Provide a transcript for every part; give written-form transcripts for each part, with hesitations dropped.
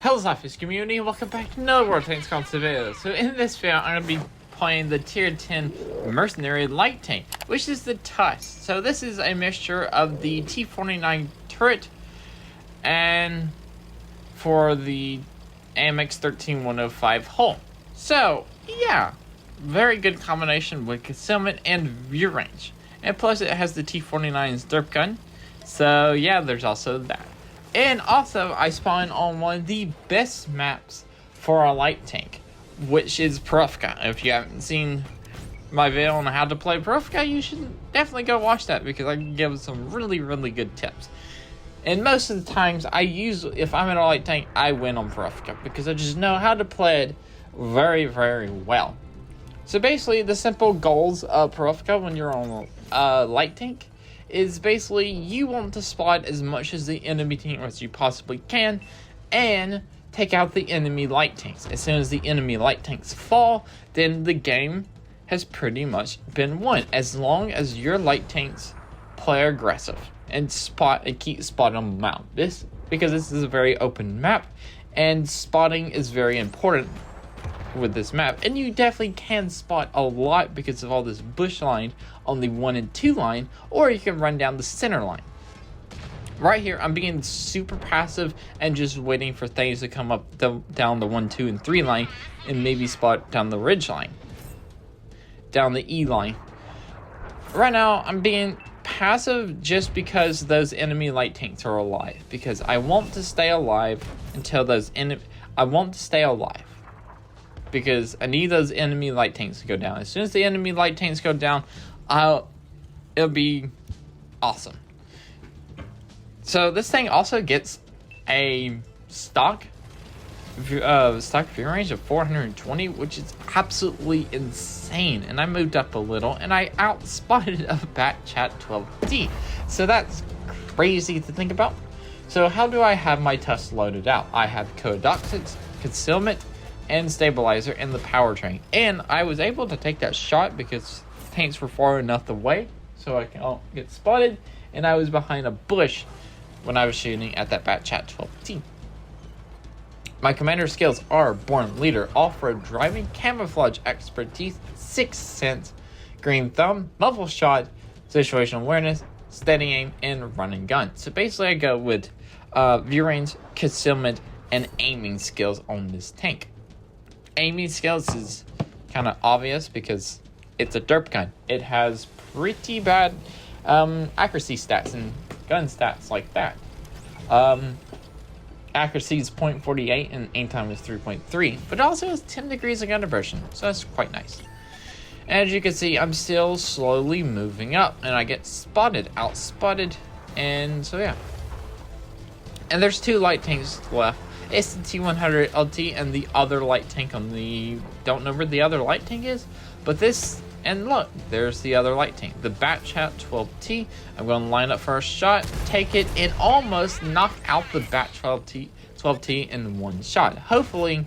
Hello SLAPAFISH community, welcome back to another World Tanks console video. So in this video, I'm going to be playing the tier 10 mercenary light tank, which is the TUSK. So this is a mixture of the T49 turret and for the AMX 13105 hull. So yeah, very good combination with concealment and view range. And plus it has the T49's derp gun. So yeah, there's also that. And also, I spawned on one of the best maps for a light tank, which is Profka. If you haven't seen my video on how to play Profka, you should definitely go watch that because I can give some really good tips. And most of the times, if I'm in a light tank, I win on Profka because I just know how to play it very well. So basically, the simple goals of Profka when you're on a light tank is basically you want to spot as much as the enemy team as you possibly can and take out the enemy light tanks. As soon as the enemy light tanks fall, then the game has pretty much been won, as long as your light tanks play aggressive and keep spotting them out. Because this is a very open map and spotting is very important with this map, and you definitely can spot a lot because of all this bush line on the 1 and 2 line, or you can run down the center line. Right here, I'm being super passive and just waiting for things to come up down the 1, 2, and 3 line, and maybe spot down the ridge line, down the E line. Right now, I'm being passive just because those enemy light tanks are alive, because I want to stay alive until because I need those enemy light tanks to go down. As soon as the enemy light tanks go down, it'll be awesome. So this thing also gets a stock view range of 420, which is absolutely insane. And I moved up a little, and I outspotted a Batchat 12T. So that's crazy to think about. So how do I have my TUSK loaded out? I have Codoxics, Concealment, and Stabilizer, and the powertrain. And I was able to take that shot because tanks were far enough away so I can't get spotted, and I was behind a bush when I was shooting at that Batchat 12T. My commander skills are Born Leader, Off-Road Driving, Camouflage Expertise, Sixth Sense, Green Thumb, Muzzle Shot, Situational Awareness, Steady Aim, and Run and Gun. So basically I go with view range, concealment, and aiming skills on this tank. Aiming skills is kind of obvious because it's a derp gun. It has pretty bad accuracy stats and gun stats like that. Accuracy is 0.48 and aim time is 3.3, but it also has 10 degrees of gun aversion, so that's quite nice. And as you can see, I'm still slowly moving up, and I get outspotted, and so yeah. And there's 2 light tanks left. It's the T100 LT and the other light tank on the... Don't know where the other light tank is, but this... And look, there's the other light tank, the Batchat 12T. I'm going to line up for a shot, take it, and almost knock out the Batchat 12T in one shot. Hopefully,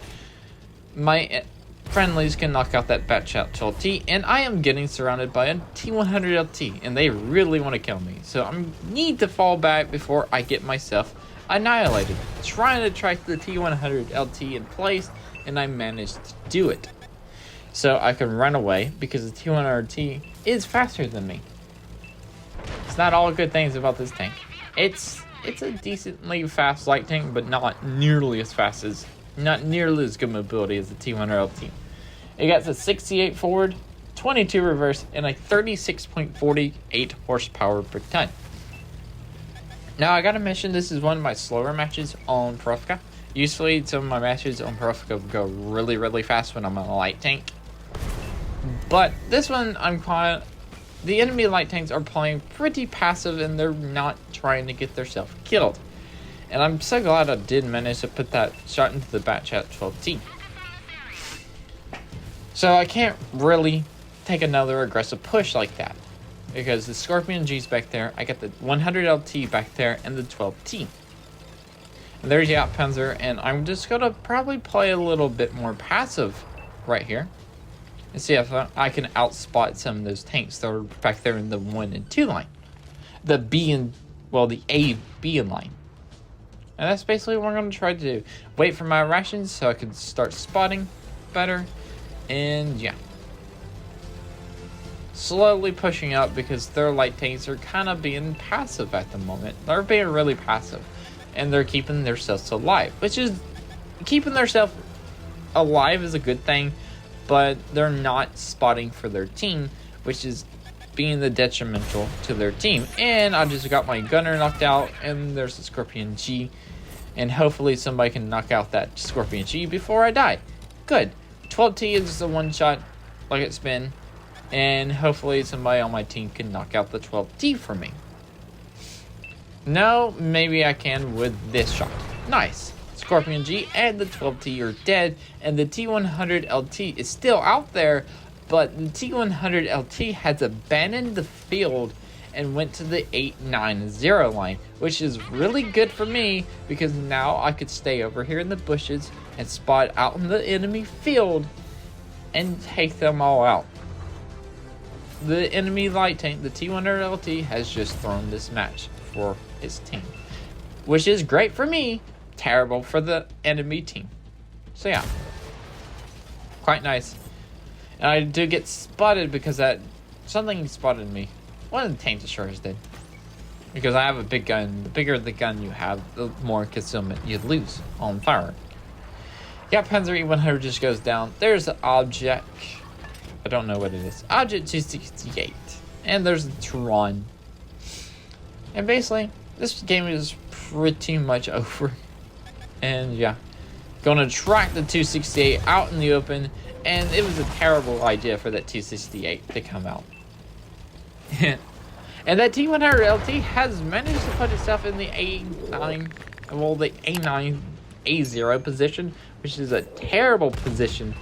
my friendlies can knock out that Batchat 12T, and I am getting surrounded by a T100 LT, and they really want to kill me. So I need to fall back before I get myself annihilated. Trying to track the T100 LT in place, and I managed to do it. So I can run away because the T100 LT is faster than me. It's not all good things about this tank. It's a decently fast light tank, but not nearly as good mobility as the T100 LT. It got a 68 forward, 22 reverse, and a 36.48 horsepower per ton. Now, I gotta mention, this is one of my slower matches on Profka. Usually, some of my matches on Profka go really fast when I'm on a light tank. But this one, the enemy light tanks are playing pretty passive, and they're not trying to get themselves killed. And I'm so glad I did manage to put that shot into the Batchat 12T. So I can't really take another aggressive push like that, because the Scorpion G's back there, I got the 100 LT back there, and the 12T. And there's the Outpanzer, and I'm just gonna probably play a little bit more passive right here, and see if I can outspot some of those tanks that are back there in the 1 and 2 line. The A, B line. And that's basically what I'm going to try to do. Wait for my rations so I can start spotting better. And yeah. Slowly pushing up because their light tanks are kind of being passive at the moment. They're being really passive. And they're keeping themselves alive. Which is, keeping themselves alive is a good thing. But they're not spotting for their team. Which is being the detrimental to their team. And I just got my gunner knocked out. And there's a Scorpion G. And hopefully somebody can knock out that Scorpion G before I die. Good. 12T is a one shot like it's been. And hopefully somebody on my team can knock out the 12T for me. No, maybe I can with this shot. Nice. Scorpion G and the 12T are dead. And the T100 LT is still out there. But the T100 LT has abandoned the field and went to the 890 line. Which is really good for me. Because now I could stay over here in the bushes and spot out in the enemy field. And take them all out. The enemy light tank, the T100 LT, has just thrown this match for his team. Which is great for me, terrible for the enemy team. So yeah. Quite nice. And I do get spotted because something spotted me. One of the tank destroyers did. Because I have a big gun. The bigger the gun you have, the more concealment you lose on fire. Yeah, Panzer E100 just goes down. There's an object. I don't know what it is. Object 268. And there's the Tron. And basically, this game is pretty much over. And yeah. Gonna track the 268 out in the open. And it was a terrible idea for that 268 to come out. And that T100 LT has managed to put itself in the A9. Well, the A9, A0 position. Which is a terrible position.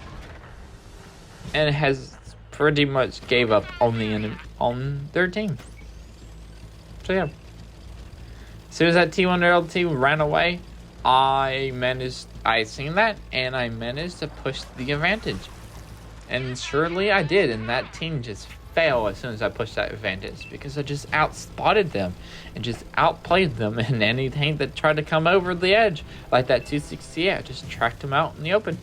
And has pretty much gave up on the enemy, on their team. So yeah. As soon as that T1LT ran away, I seen that and I managed to push the advantage. And surely I did, and that team just fell as soon as I pushed that advantage because I just outspotted them and just outplayed them, and anything that tried to come over the edge like that 268, I just tracked them out in the open.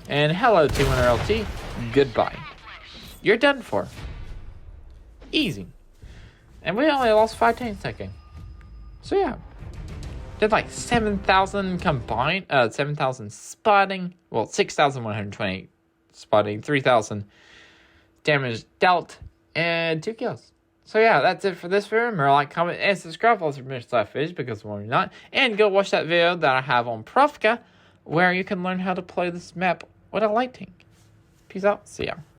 And hello, T1LT. Goodbye. You're done for. Easy. And we only lost 5 tanks that game. So yeah. Did like 7,000 combined, 7,000 spotting. Well, 6,128 spotting, 3,000 damage dealt, and 2 kills. So yeah, that's it for this video. Remember, like, comment, and subscribe for SLAPAFISH because why not. And go watch that video that I have on Profka, where you can learn how to play this map with a light tank. Peace out. See ya.